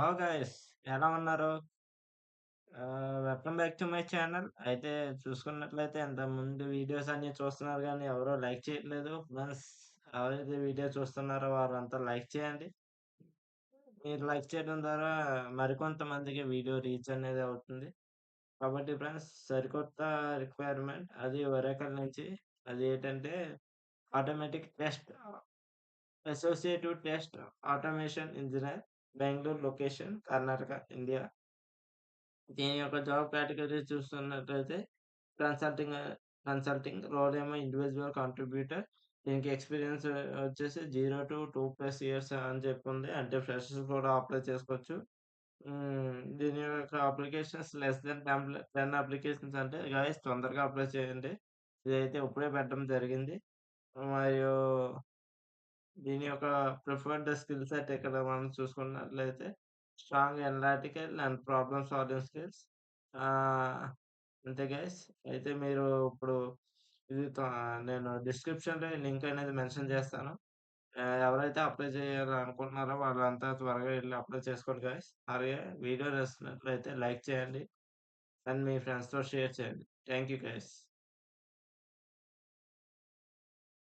Hello guys, ఎలా ఉన్నారు? Welcome back to my channel. అయితే చూసుకున్నట్లయితే ఇంతకుముందు వీడియోస్ అన్నీ చూస్తున్నారు గానీ ఎవరు లైక్ చేయట్లేదు. ఫ్రెండ్స్, ఎవరైతే వీడియో చూస్తున్నారో వారంతా లైక్ చేయండి. మీరు లైక్ చేయడం ద్వారా మరికొంతమందికి వీడియో రీచ్ అనేది అవుతుంది. కాబట్టి ఫ్రెండ్స్, సరికొత్త రిక్వైర్మెంట్ అది ఒరాకిల్ నుంచి. అది ఏంటంటే automatic test associative test automation engineer, Bengaluru location, Karnataka, India. దీని యొక్క జాబ్ కేటగరీ చూస్తున్నట్లయితే కన్సల్టింగ్ కన్సల్టింగ్ రోల్ ఏమో ఇండివిడ్యువల్ కాంట్రిబ్యూటర్. దీనికి ఎక్స్‌పీరియన్స్ వచ్చేసి 0-2+ ఇయర్స్ అని చెప్పుంది. అంటే ఫ్రెషర్స్ కూడా అప్లై చేసుకోవచ్చు. దీని యొక్క అప్లికేషన్స్ లెస్ థాన్ 10 అప్లికేషన్స్ అంటే గైస్ తొందరగా అప్లై చేయండి. ఇదైతే ఇప్పుడే పెట్టడం జరిగింది. మరియు దీని యొక్క ప్రిఫర్డ్ స్కిల్ సెట్ ఇక్కడ మనం చూసుకున్నట్లయితే strong analytical and problem solving skills. ఆహ్, అంతే గైస్. అయితే మీరు ఇప్పుడు ఇది నేను డిస్క్రిప్షన్‌లో లింక్ అనేది మెన్షన్ చేస్తాను. ఎవరైతే అప్లై చేయాలనుకుంటున్నారో వాళ్ళంతా త్వరగా ఎళ్లి అప్లై చేసుకోండి గైస్. అలాగే వీడియో నచ్చినట్లయితే లైక్ చేయండి అండ్ మీ ఫ్రెండ్స్‌తో షేర్ చేయండి. Thank you guys.